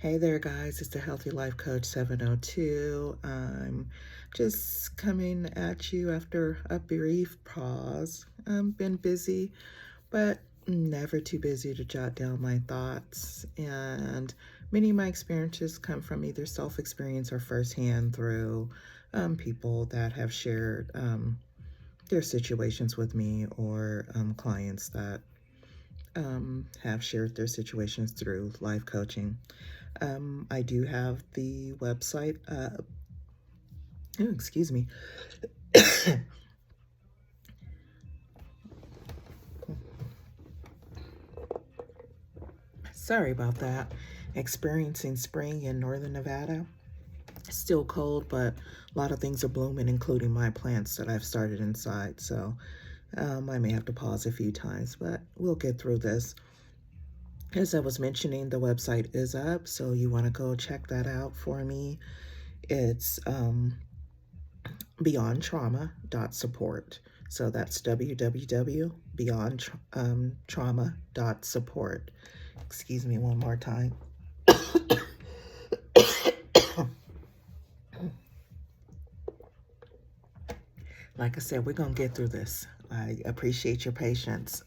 Hey there, guys. It's the Healthy Life Coach 702. I'm just coming at you after a brief pause. I've been busy, but never too busy to jot down my thoughts. And many of my experiences come from either self-experience or firsthand through people that have shared their situations with me, or clients that have shared their situations through life coaching. I do have the website, excuse me. Sorry about that. Experiencing spring in northern Nevada. Still cold, but a lot of things are blooming, including my plants that I've started inside. So I may have to pause a few times, but we'll get through this. As I was mentioning, the website is up, so you want to go check that out for me. It's beyondtrauma.support. So that's www.beyondtrauma.support. Excuse me one more time. Like I said, we're going to get through this. I appreciate your patience.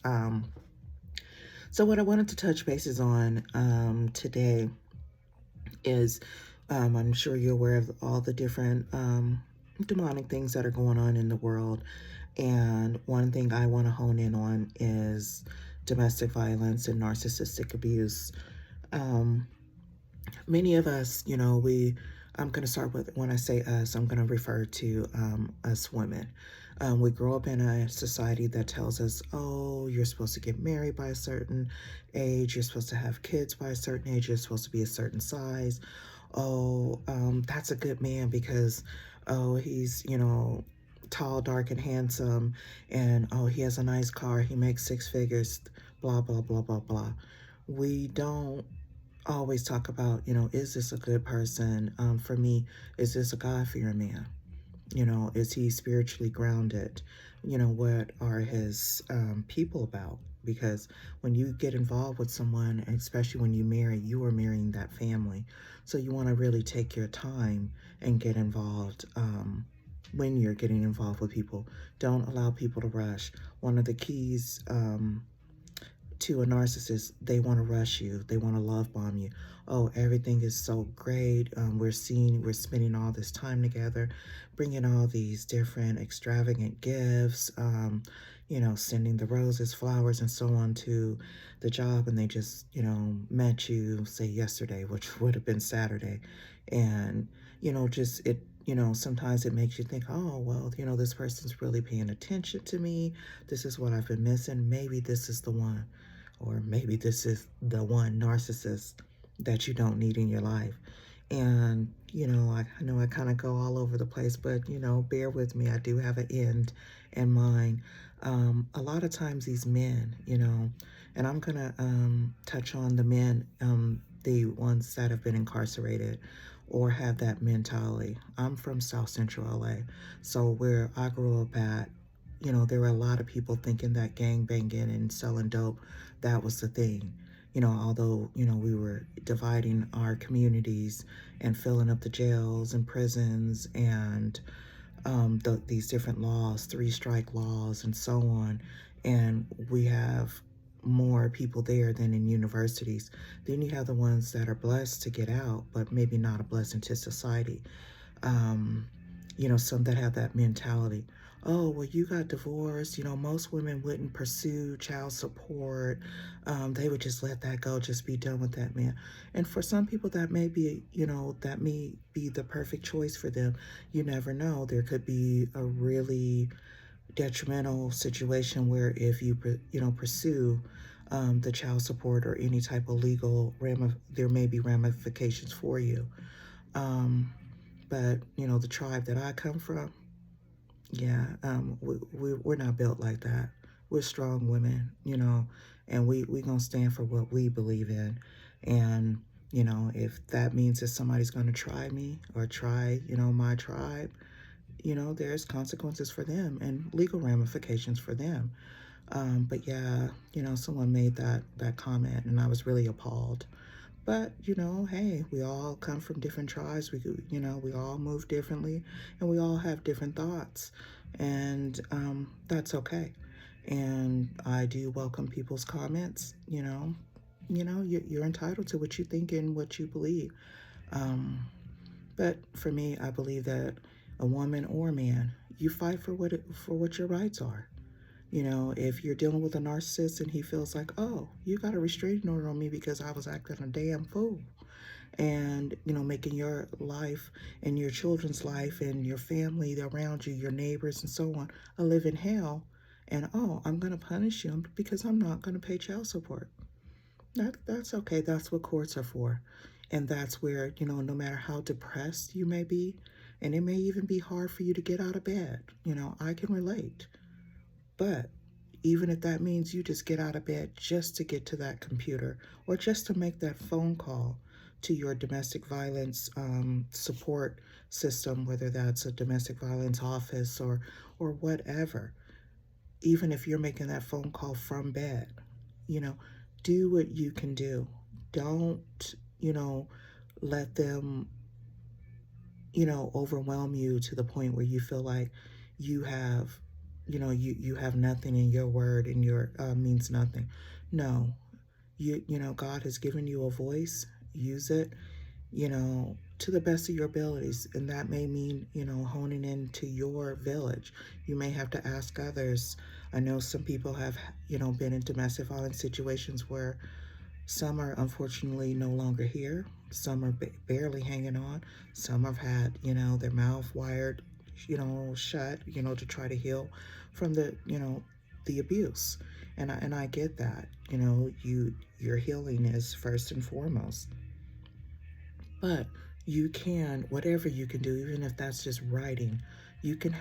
So what I wanted to touch bases on today is, I'm sure you're aware of all the different demonic things that are going on in the world. And one thing I want to hone in on is domestic violence and narcissistic abuse. Many of us, I'm going to start with, when I say us, I'm going to refer to us women. We grow up in a society that tells us, oh, you're supposed to get married by a certain age, you're supposed to have kids by a certain age, you're supposed to be a certain size. Oh, that's a good man because, oh, he's, tall, dark, and handsome, and oh, he has a nice car, he makes six figures, blah, blah, blah, blah, blah. We don't always talk about, is this a good person? For me, is this a God-fearing man? Is he spiritually grounded? What are his people about? Because when you get involved with someone, and especially when you marry, you are marrying that family. So you want to really take your time and get involved. When you're getting involved with people, don't allow people to rush. One of the keys to a narcissist, they want to rush you. They want to love bomb you. Oh, everything is so great. We're spending all this time together, bringing all these different extravagant gifts, sending the roses, flowers, and so on to the job. And they just, met you, say, yesterday, which would have been Saturday. And, sometimes it makes you think, oh, well, this person's really paying attention to me. This is what I've been missing. Maybe this is the one. Or maybe this is the one narcissist that you don't need in your life. And, I know I kind of go all over the place, but, bear with me. I do have an end in mind. A lot of times these men, and I'm going to touch on the men, the ones that have been incarcerated or have that mentality. I'm from South Central LA, so where I grew up at, there were a lot of people thinking that gang banging and selling dope, that was the thing. Although, we were dividing our communities and filling up the jails and prisons and these different laws, 3-strike laws and so on. And we have more people there than in universities. Then you have the ones that are blessed to get out, but maybe not a blessing to society. Some that have that mentality. Oh, well, you got divorced. Most women wouldn't pursue child support. They would just let that go, just be done with that man. And for some people, that may be, that may be the perfect choice for them. You never know. There could be a really detrimental situation where if you, pursue the child support or any type of legal there may be ramifications for you. But, the tribe that I come from, yeah, we're not built like that. We're strong women, and we going to stand for what we believe in. And, if that means that somebody's going to try me or try, my tribe, there's consequences for them and legal ramifications for them. But yeah, someone made that comment and I was really appalled But, hey, we all come from different tribes. We all move differently, and we all have different thoughts. And that's okay. And I do welcome people's comments. You're entitled to what you think and what you believe. But for me, I believe that a woman or a man, you fight for what your rights are. If you're dealing with a narcissist and he feels like, oh, you got a restraining order on me because I was acting a damn fool, and making your life and your children's life and your family around you, your neighbors and so on, a living hell, and oh, I'm going to punish you because I'm not going to pay child support. That's okay. That's what courts are for. And that's where, no matter how depressed you may be, and it may even be hard for you to get out of bed, I can relate. But even if that means you just get out of bed just to get to that computer or just to make that phone call to your domestic violence support system, whether that's a domestic violence office or whatever, even if you're making that phone call from bed, you know, do what you can do. Don't, let them, overwhelm you to the point where you feel like you have, you have nothing in your word and your means nothing. No, God has given you a voice. Use it, to the best of your abilities. And that may mean, honing into your village. You may have to ask others. I know some people have, been in domestic violence situations where some are unfortunately no longer here. Some are barely hanging on. Some have had, their mouth wired, shut, to try to heal from the abuse. And I get that. Your healing is first and foremost. But you can, whatever you can do, even if that's just writing, you can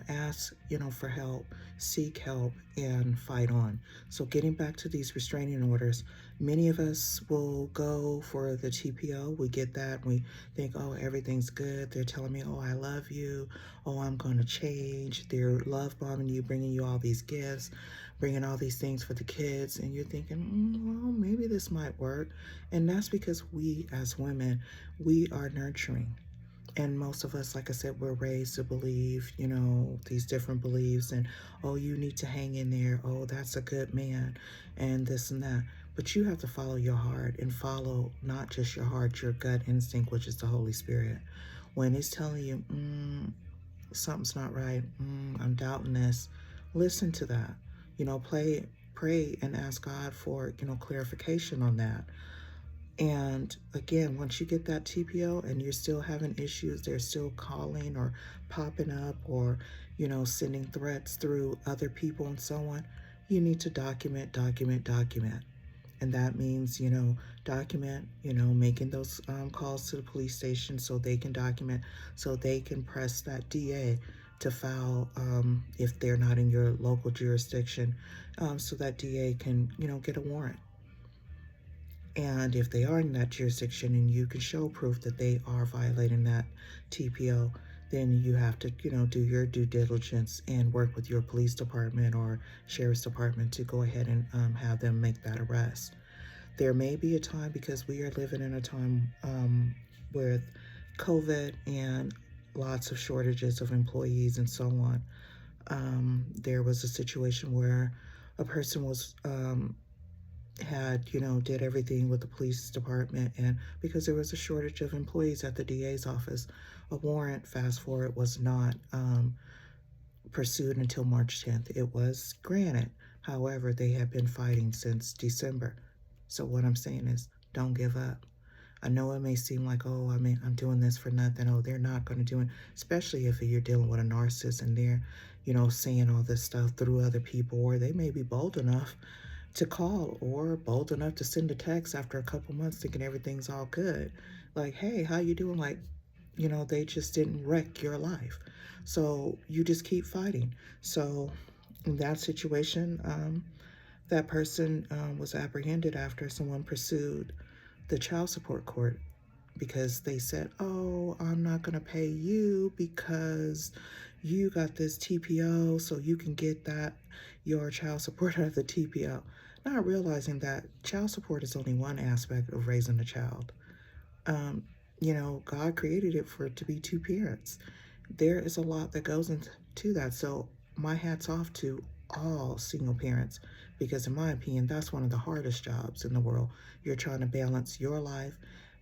ask, for help, seek help, and fight on. So getting back to these restraining orders, many of us will go for the TPO. We get that. We think, oh, everything's good. They're telling me, oh, I love you. Oh, I'm going to change. They're love bombing you, bringing you all these gifts, bringing all these things for the kids. And you're thinking, well, maybe this might work. And that's because we as women, we are nurturing. And most of us, like I said, we're raised to believe, these different beliefs and, oh, you need to hang in there. Oh, that's a good man and this and that. But you have to follow your heart and follow not just your heart, your gut instinct, which is the Holy Spirit. When it's telling you, something's not right, I'm doubting this, listen to that. Pray and ask God for, clarification on that. And again, once you get that TPO and you're still having issues, they're still calling or popping up or, sending threats through other people and so on, you need to document, document, document. And that means, document, making those calls to the police station so they can document, so they can press that DA to file if they're not in your local jurisdiction, so that DA can, get a warrant. And if they are in that jurisdiction and you can show proof that they are violating that TPO, then you have to, do your due diligence and work with your police department or sheriff's department to go ahead and have them make that arrest. There may be a time, because we are living in a time with COVID and lots of shortages of employees and so on. There was a situation where a person was did everything with the police department, and because there was a shortage of employees at the DA's office, a warrant, fast forward, was not pursued until March 10th. It was granted. However, they have been fighting since December. So what I'm saying is, don't give up. I know it may seem like, oh, I'm doing this for nothing. Oh, they're not going to do it, especially if you're dealing with a narcissist and they're, saying all this stuff through other people, or they may be bold enough to call or bold enough to send a text after a couple months thinking everything's all good. Like, hey, how you doing? Like, they just didn't wreck your life. So you just keep fighting. So in that situation, that person was apprehended after someone pursued the child support court because they said, oh, I'm not going to pay you because you got this TPO, so you can get your child support out of the TPO. not realizing that child support is only one aspect of raising a child. Um, God created it for it to be two parents. There is a lot that goes into that. So my hat's off to all single parents, because in my opinion, that's one of the hardest jobs in the world. You're trying to balance your life,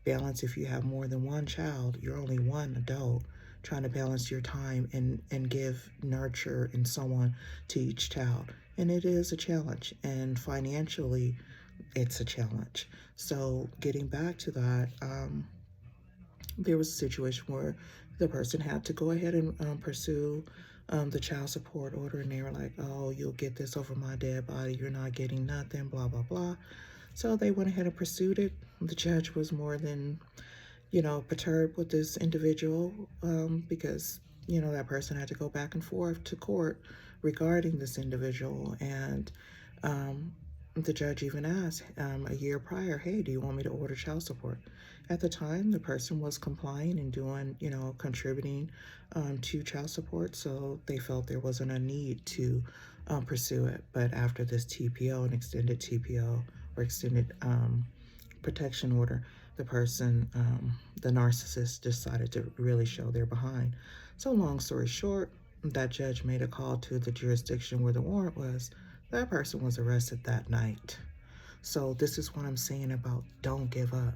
balance if you have more than one child, you're only one adult, trying to balance your time and give nurture and so on to each child. And it is a challenge. And financially, it's a challenge. So getting back to that, there was a situation where the person had to go ahead and pursue the child support order, and they were like, oh, you'll get this over my dead body, you're not getting nothing, blah blah blah. So they went ahead and pursued it. The judge was more than perturbed with this individual, because that person had to go back and forth to court regarding this individual. And um, the judge even asked a year prior, hey, do you want me to order child support? At the time, the person was complying and doing, contributing to child support, so they felt there wasn't a need to pursue it. But after this TPO, an extended TPO, or extended protection order, the person, the narcissist, decided to really show their behind. So long story short, that judge made a call to the jurisdiction where the warrant was. That person was arrested that night. So this is what I'm saying about don't give up.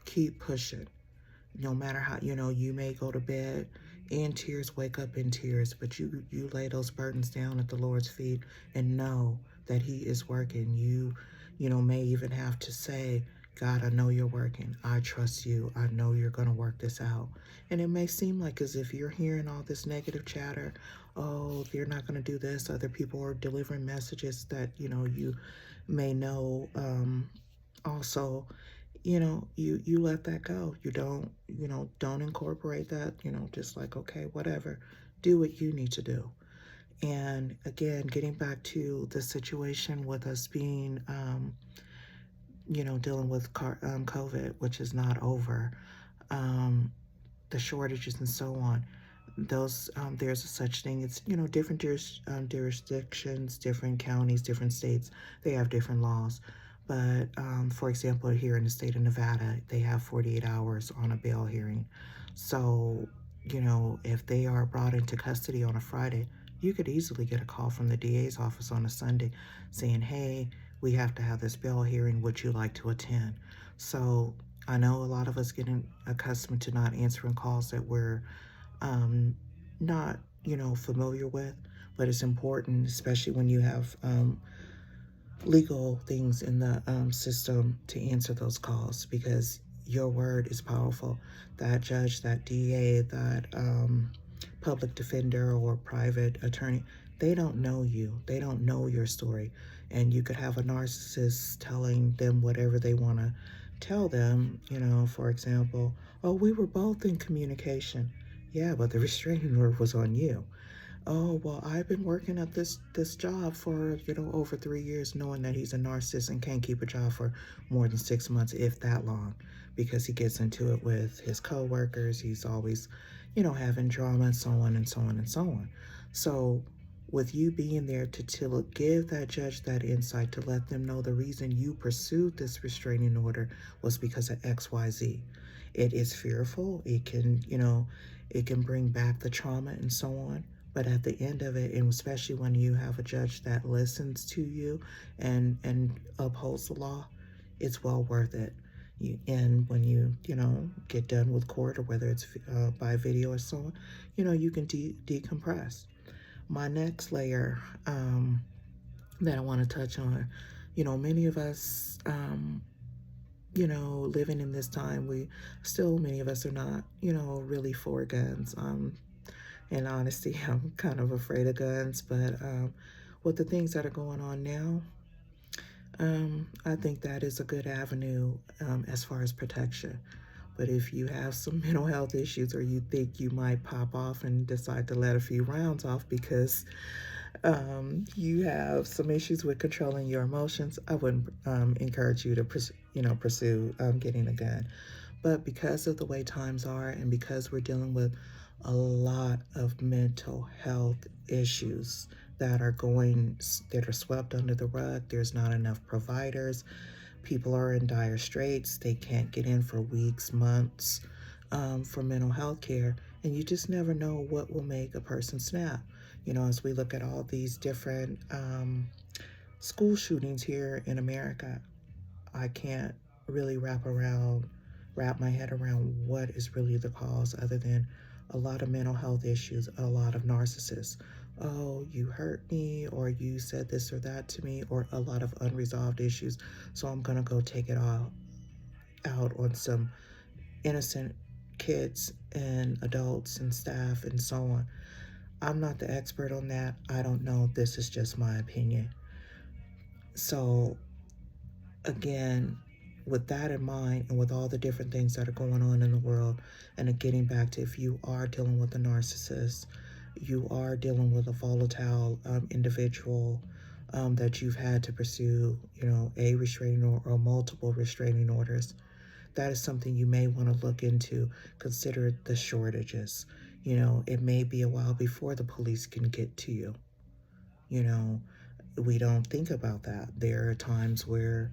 Keep pushing. No matter how, you may go to bed in tears, wake up in tears, but you lay those burdens down at the Lord's feet and know that he is working. You may even have to say, God, I know you're working. I trust you. I know you're going to work this out. And it may seem like as if you're hearing all this negative chatter, oh, they're not going to do this. Other people are delivering messages that, you may know. Also, you let that go. You don't incorporate that, just like, okay, whatever. Do what you need to do. And again, getting back to the situation with us being, dealing with COVID, which is not over, the shortages and so on. Those there's a such thing. It's different jurisdictions, different counties, different states. They have different laws. But for example, here in the state of Nevada, they have 48 hours on a bail hearing. So if they are brought into custody on a Friday, you could easily get a call from the DA's office on a Sunday saying, hey, we have to have this bail hearing, would you like to attend? So I know a lot of us getting accustomed to not answering calls that we're not, familiar with, but it's important, especially when you have legal things in the system, to answer those calls, because your word is powerful. That judge, that DA, that public defender or private attorney, they don't know you. They don't know your story. And you could have a narcissist telling them whatever they want to tell them, for example, oh, we were both in communication. Yeah, but the restraining order was on you. Oh, well, I've been working at this job for, over 3 years, knowing that he's a narcissist and can't keep a job for more than 6 months, if that long, because he gets into it with his coworkers. He's always, having drama and so on and so on and so on. So with you being there to give that judge that insight, to let them know the reason you pursued this restraining order was because of XYZ. It is fearful. It can, it can bring back the trauma and so on. But at the end of it, and especially when you have a judge that listens to you and upholds the law, it's well worth it. And when you get done with court, or whether it's by video or so on, you can decompress. My next layer that I want to touch on, many of us, living in this time, many of us are not, really for guns. In honesty, I'm kind of afraid of guns, but with the things that are going on now, I think that is a good avenue as far as protection. But if you have some mental health issues, or you think you might pop off and decide to let a few rounds off because you have some issues with controlling your emotions, I wouldn't encourage you to pursue getting a gun. But because of the way times are, and because we're dealing with a lot of mental health issues that are swept under the rug. There's not enough providers. People are in dire straits. They can't get in for weeks, months for mental health care. And you just never know what will make a person snap. As we look at all these different school shootings here in America, I can't really wrap my head around what is really the cause, other than a lot of mental health issues, a lot of narcissists. Oh, you hurt me, or you said this or that to me, or a lot of unresolved issues. So I'm going to go take it all out on some innocent kids and adults and staff and so on. I'm not the expert on that. I don't know. This is just my opinion. So again, with that in mind, and with all the different things that are going on in the world, and getting back to, if you are dealing with a narcissist, you are dealing with a volatile individual that you've had to pursue, a restraining order or multiple restraining orders, that is something you may want to look into. Consider the shortages. It may be a while before the police can get to you. We don't think about that. There are times where,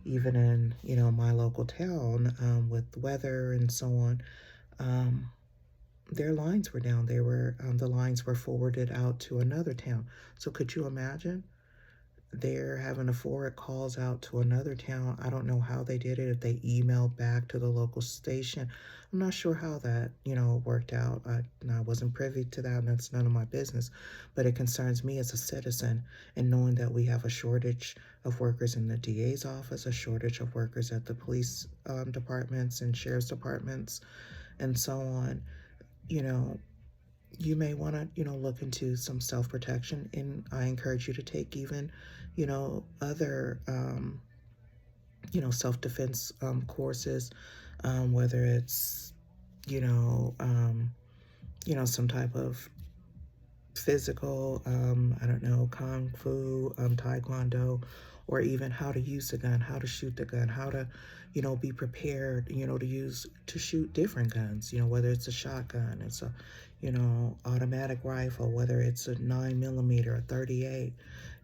even in my local town, with weather and so on, their lines were down. The lines were forwarded out to another town. So could you imagine? They're having to forward calls out to another town. I don't know how they did it, if they emailed back to the local station. I'm not sure how that, worked out. I wasn't privy to that, and that's none of my business. But it concerns me as a citizen, and knowing that we have a shortage of workers in the DA's office, a shortage of workers at the police departments and sheriff's departments, and so on. You may want to, look into some self-protection, and I encourage you to take even, other, self-defense courses, whether it's, some type of physical, I don't know, kung fu, taekwondo, or even how to use a gun, how to shoot the gun, how to, be prepared, to shoot different guns, whether it's a shotgun, it's a, automatic rifle, whether it's a 9mm, a 38,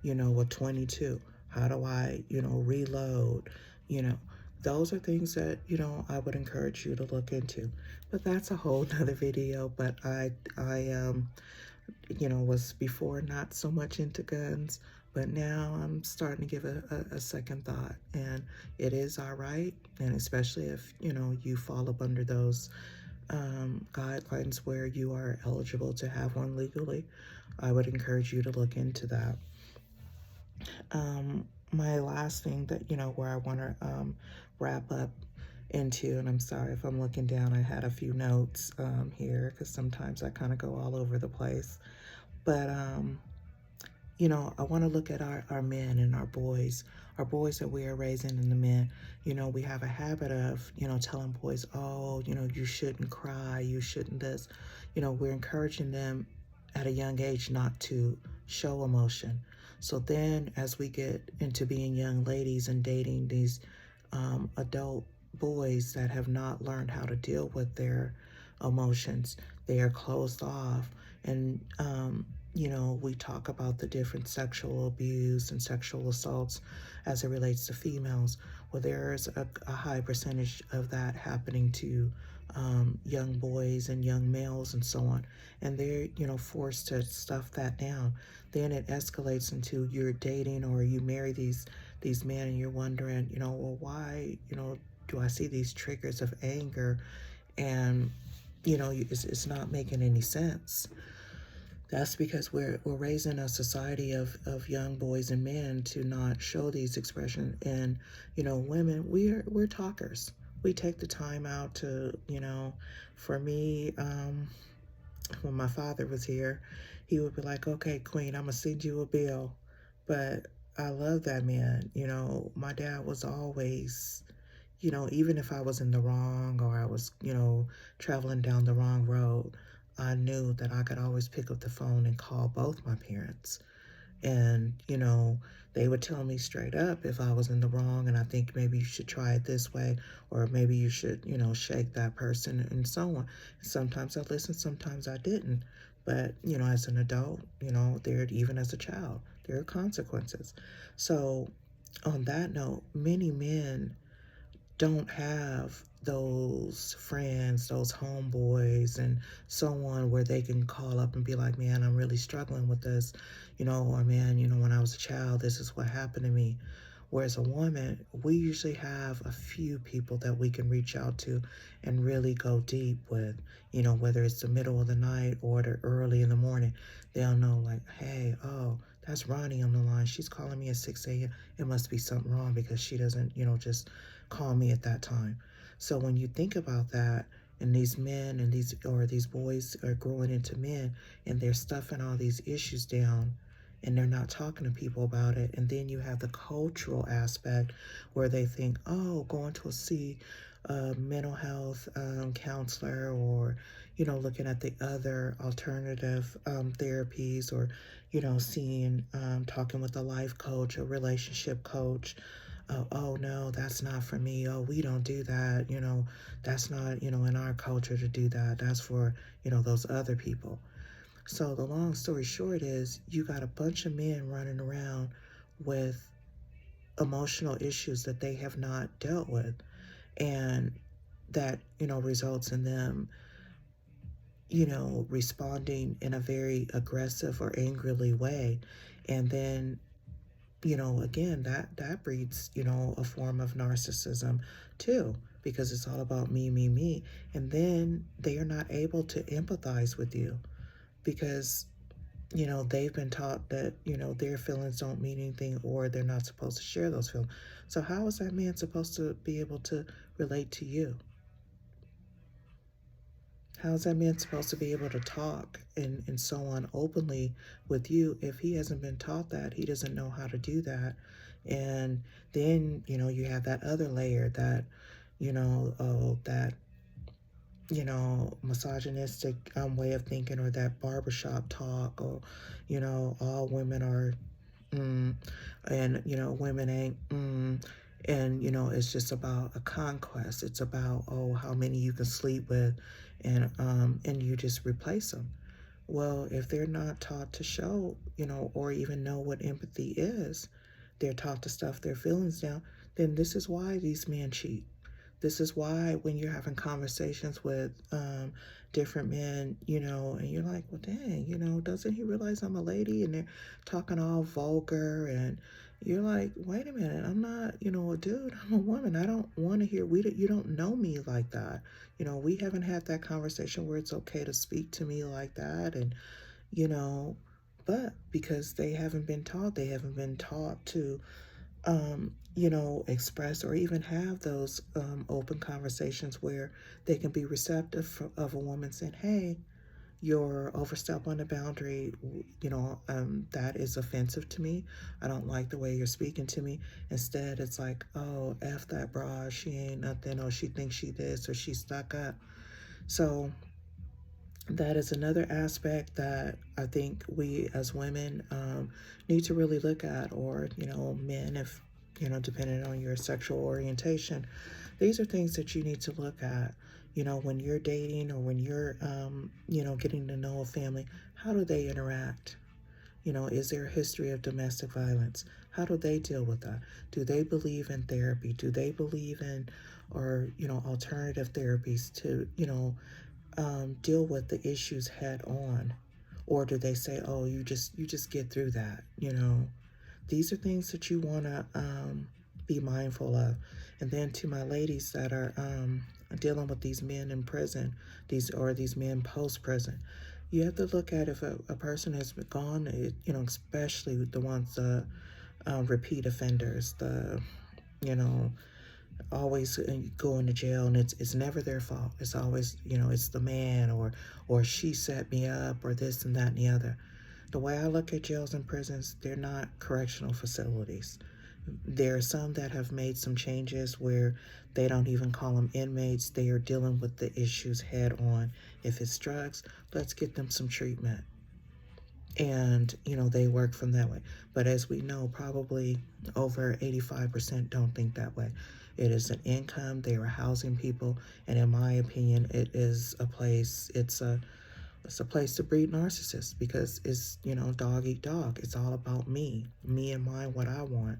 a 22. How do I, reload, those are things that, I would encourage you to look into. But that's a whole nother video. But I was before not so much into guns, but now I'm starting to give a second thought. And it is all right. And especially if, you fall up under those guidelines where you are eligible to have one legally, I would encourage you to look into that. My last thing that, where I want to wrap up into, and I'm sorry if I'm looking down, I had a few notes here, because sometimes I kind of go all over the place. But, I want to look at our men and our boys that we are raising, and the men. We have a habit of, telling boys, oh, you shouldn't cry, you shouldn't this. We're encouraging them at a young age not to show emotion. So then as we get into being young ladies and dating these adult boys that have not learned how to deal with their emotions, they are closed off. And, we talk about the different sexual abuse and sexual assaults as it relates to females. Well, there's a high percentage of that happening to young boys and young males and so on. And they're, forced to stuff that down. Then it escalates into you're dating or you marry these men, and you're wondering, well, why, do I see these triggers of anger? And, it's not making any sense. That's because we're raising a society of young boys and men to not show these expressions. And, women, we're talkers. We take the time out to, for me, when my father was here, he would be like, okay, Queen, I'm going to send you a bill. But I love that man. My dad was always, even if I was in the wrong, or I was, traveling down the wrong road, I knew that I could always pick up the phone and call both my parents. And, they would tell me straight up if I was in the wrong, and I think maybe you should try it this way, or maybe you should, shake that person, and so on. Sometimes I listened, sometimes I didn't. But, as an adult, even as a child, there are consequences. So, on that note, many men don't have those friends, those homeboys, and so on, where they can call up and be like, man, I'm really struggling with this, or man, when I was a child, this is what happened to me. Whereas a woman, we usually have a few people that we can reach out to and really go deep with, whether it's the middle of the night or the early in the morning. They'll know, like, hey, oh, that's Ronnie on the line. She's calling me at 6 a.m. It must be something wrong because she doesn't, just call me at that time. So when you think about that, and these men and these boys are growing into men, and they're stuffing all these issues down, and they're not talking to people about it. And then you have the cultural aspect where they think, oh, going to see a mental health counselor, or looking at the other alternative therapies, or seeing talking with a life coach, a relationship coach. Oh no, that's not for me. Oh, we don't do that. That's not, in our culture to do that. That's for, those other people. So the long story short is, you got a bunch of men running around with emotional issues that they have not dealt with, and that, results in them, responding in a very aggressive or angrily way. And then, again, that breeds, a form of narcissism too, because it's all about me, me, me. And then they are not able to empathize with you because they've been taught that, their feelings don't mean anything, or they're not supposed to share those feelings. So how is that man supposed to be able to relate to you? How is that man supposed to be able to talk and so on openly with you if he hasn't been taught that? He doesn't know how to do that. And then, you have that other layer that, that misogynistic way of thinking, or that barbershop talk, or, all women are, and, women ain't, and, it's just about a conquest. It's about, oh, how many you can sleep with, and you just replace them. Well, if they're not taught to show, or even know what empathy is, they're taught to stuff their feelings down, then this is why these men cheat. This is why when you're having conversations with different men, and you're like, well, dang, doesn't he realize I'm a lady? And they're talking all vulgar, and you're like, wait a minute, I'm not, a dude, I'm a woman. I don't want to hear, you don't know me like that. We haven't had that conversation where it's okay to speak to me like that. And, you know, but because they haven't been taught to express or even have those open conversations where they can be receptive of a woman saying, hey, you're overstepping the boundary, that is offensive to me. I don't like the way you're speaking to me. Instead, it's like, oh, F that bra, she ain't nothing, or she thinks she this, or she's stuck up. So that is another aspect that I think we as women need to really look at, or, men, if, depending on your sexual orientation. These are things that you need to look at, when you're dating, or when you're, getting to know a family. How do they interact? Is there a history of domestic violence? How do they deal with that? Do they believe in therapy? Do they believe in, or, alternative therapies to, deal with the issues head on? Or do they say, oh, you just get through that? These are things that you want to be mindful of. And then to my ladies that are dealing with these men in prison, these men post prison, you have to look at if a person has gone, especially the ones, repeat offenders, the, you know, always going to jail, and it's never their fault. It's always, it's the man, or she set me up, or this and that and the other. The way I look at jails and prisons, they're not correctional facilities. There are some that have made some changes where they don't even call them inmates. They are dealing with the issues head on. If it's drugs, let's get them some treatment. And, they work from that way. But as we know, probably over 85% don't think that way. It is an income. They are housing people. And in my opinion, it is a place, it's a It's a place to breed narcissists because it's, dog eat dog. It's all about me and mine, what I want.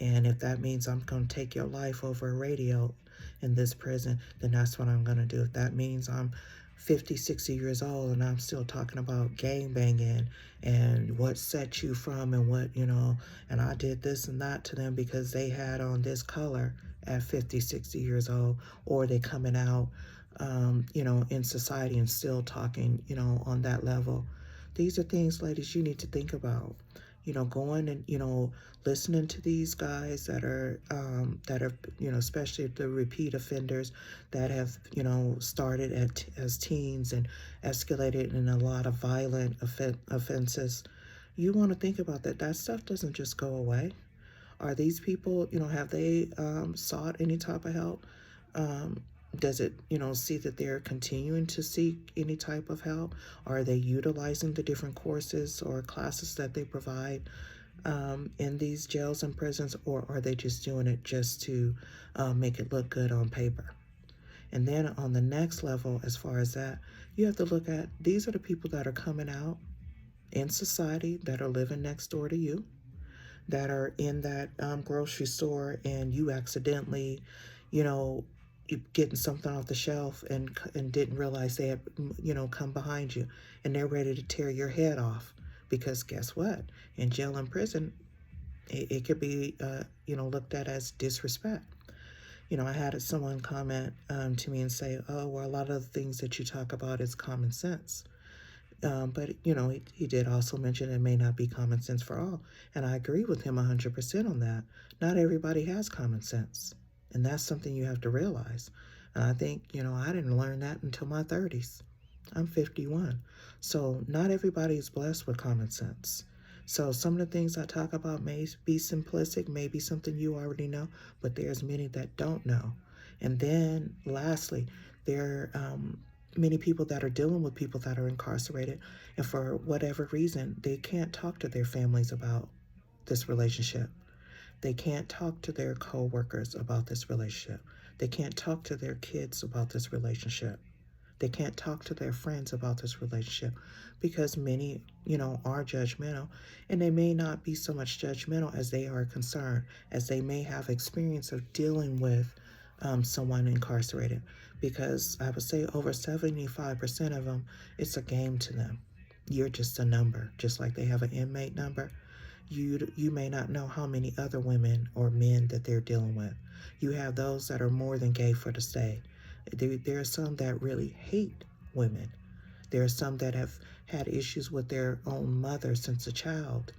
And if that means I'm going to take your life over a radio in this prison, then that's what I'm going to do. If that means I'm 50, 60 years old and I'm still talking about gang banging and what set you from and what, and I did this and that to them because they had on this color at 50, 60 years old, or they coming out in society and still talking, on that level. These are things, ladies, you need to think about. Going and, listening to these guys that are, especially the repeat offenders that have, started as teens and escalated in a lot of violent offenses. You want to think about that. That stuff doesn't just go away. Are these people, have they sought any type of help? Does it, see that they're continuing to seek any type of help? Are they utilizing the different courses or classes that they provide in these jails and prisons, or are they just doing it just to make it look good on paper? And then on the next level, as far as that, you have to look at, these are the people that are coming out in society that are living next door to you, that are in that grocery store, and you accidentally, getting something off the shelf and didn't realize they had, come behind you, and they're ready to tear your head off. Because guess what? In jail and prison, it could be, looked at as disrespect. I had someone comment to me and say, oh, well, a lot of the things that you talk about is common sense. But, he did also mention it may not be common sense for all. And I agree with him 100% on that. Not everybody has common sense. And that's something you have to realize. And I think, I didn't learn that until my 30s. I'm 51. So not everybody is blessed with common sense. So some of the things I talk about may be simplistic, may be something you already know, but there's many that don't know. And then lastly, there are many people that are dealing with people that are incarcerated, and for whatever reason, they can't talk to their families about this relationship. They can't talk to their co-workers about this relationship. They can't talk to their kids about this relationship. They can't talk to their friends about this relationship because many, are judgmental, and they may not be so much judgmental as they are concerned, as they may have experience of dealing with someone incarcerated, because I would say over 75% of them, it's a game to them. You're just a number, just like they have an inmate number. You may not know how many other women or men that they're dealing with. You have those that are more than gay for the stay. There are some that really hate women. There are some that have had issues with their own mother since a child,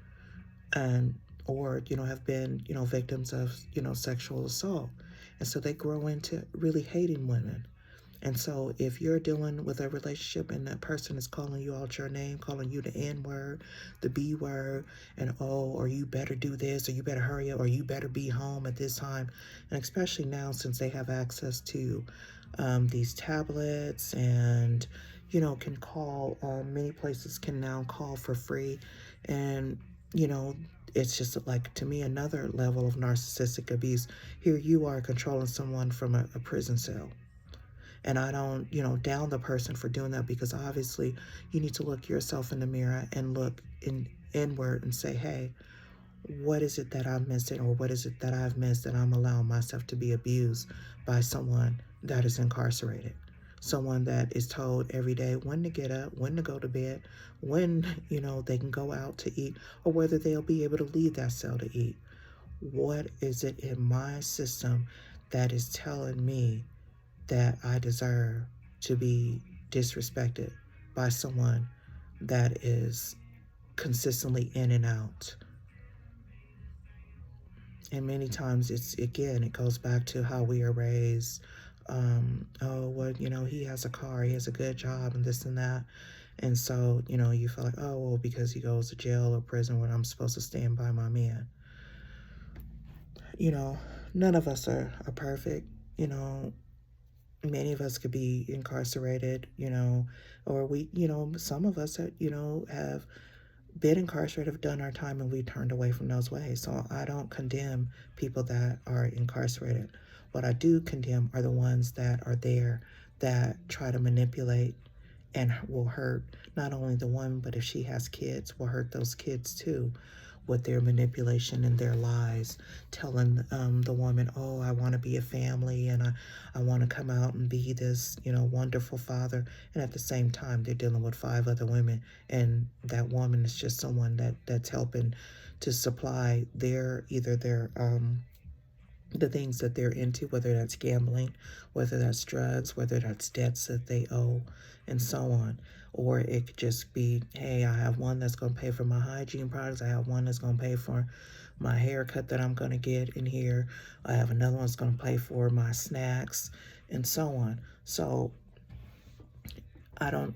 and or have been victims of sexual assault, and so they grow into really hating women. And so if you're dealing with a relationship and that person is calling you out your name, calling you the N word, the B word, and or you better do this, or you better hurry up, or you better be home at this time, and especially now since they have access to these tablets and can call, many places can now call for free, and it's just like, to me, another level of narcissistic abuse. Here you are controlling someone from a prison cell. And I don't, down the person for doing that, because obviously you need to look yourself in the mirror and look inward and say, hey, what is it that I'm missing, or what is it that I've missed that I'm allowing myself to be abused by someone that is incarcerated? Someone that is told every day when to get up, when to go to bed, when, they can go out to eat, or whether they'll be able to leave that cell to eat. What is it in my system that is telling me that I deserve to be disrespected by someone that is consistently in and out? And many times it goes back to how we are raised. Oh, well, he has a car, he has a good job, and this and that. And so, you feel like, oh, well, because he goes to jail or prison, when I'm supposed to stand by my man. None of us are perfect. Many of us could be incarcerated, or we, some of us, have been incarcerated, have done our time, and we turned away from those ways. So I don't condemn people that are incarcerated. What I do condemn are the ones that are there that try to manipulate, and will hurt not only the woman, but if she has kids, will hurt those kids too with their manipulation and their lies, telling the woman, oh, I want to be a family, and I want to come out and be this, wonderful father. And at the same time, they're dealing with 5 other women, and that woman is just someone that's helping to supply either their the things that they're into, whether that's gambling, whether that's drugs, whether that's debts that they owe, and so on. Or it could just be, hey, I have one that's going to pay for my hygiene products. I have one that's going to pay for my haircut that I'm going to get in here. I have another one that's going to pay for my snacks, and so on. So I don't,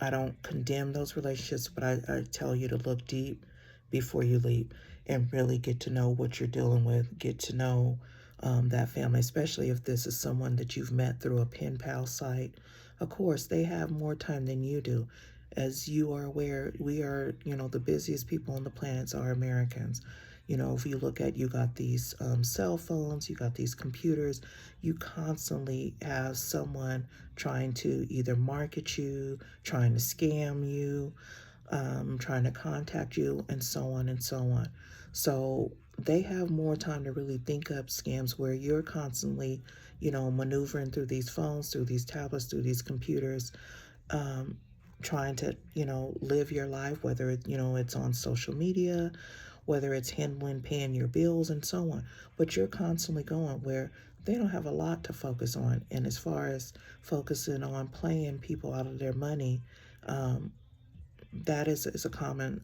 I don't condemn those relationships, but I tell you to look deep before you leap and really get to know what you're dealing with, get to know that family, especially if this is someone that you've met through a pen pal site. Of course, they have more time than you do. As you are aware, we are, the busiest people on the planet are Americans. If you look at, you got these cell phones, you got these computers, you constantly have someone trying to either market you, trying to scam you, trying to contact you, and so on and so on. So they have more time to really think up scams where you're constantly, maneuvering through these phones, through these tablets, through these computers, trying to, live your life, whether it's on social media, whether it's handling, paying your bills, and so on. But you're constantly going where they don't have a lot to focus on. And as far as focusing on playing people out of their money, that is a common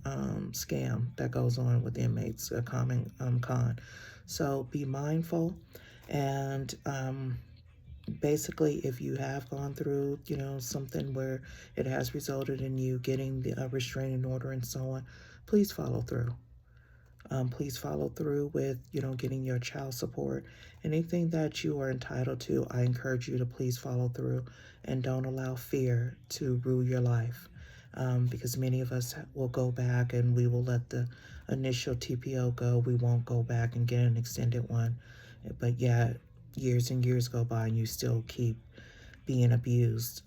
scam that goes on with inmates, a common con. So be mindful, and basically, if you have gone through, something where it has resulted in you getting the restraining order and so on, please follow through. Please follow through with, getting your child support. Anything that you are entitled to, I encourage you to please follow through and don't allow fear to rule your life. Because many of us will go back and we will let the initial TPO go. We won't go back and get an extended one. But yeah, years and years go by and you still keep being abused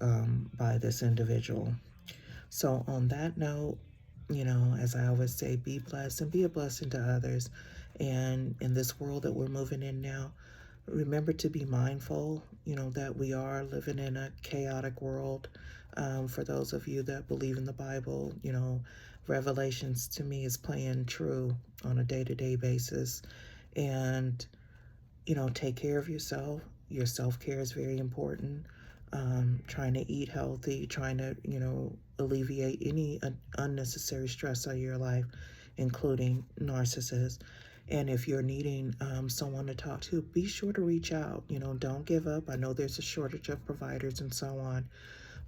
by this individual. So on that note, as I always say, be blessed and be a blessing to others. And in this world that we're moving in now, remember to be mindful, that we are living in a chaotic world. For those of you that believe in the Bible, Revelations to me is playing true on a day-to-day basis. And, take care of yourself. Your self-care is very important. Trying to eat healthy, trying to, alleviate any unnecessary stress out of your life, including narcissists. And if you're needing someone to talk to, be sure to reach out. Don't give up. I know there's a shortage of providers and so on,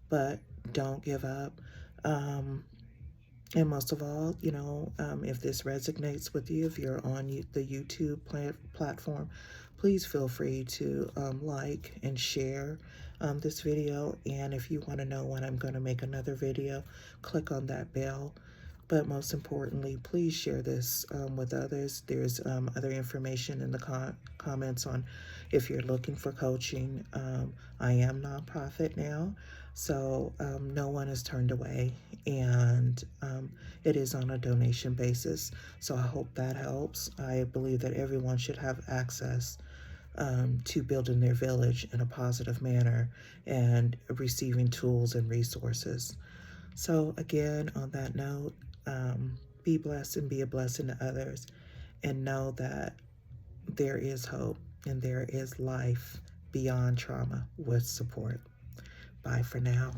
but don't give up. And most of all, if this resonates with you, if you're on the YouTube platform, please feel free to like and share this video. And if you want to know when I'm going to make another video, click on that bell. But most importantly, please share this with others. There's other information in the comments on if you're looking for coaching. I am nonprofit now, so no one is turned away, and it is on a donation basis. So I hope that helps. I believe that everyone should have access to building their village in a positive manner and receiving tools and resources. So again, on that note, be blessed and be a blessing to others, and know that there is hope and there is life beyond trauma with support. Bye for now.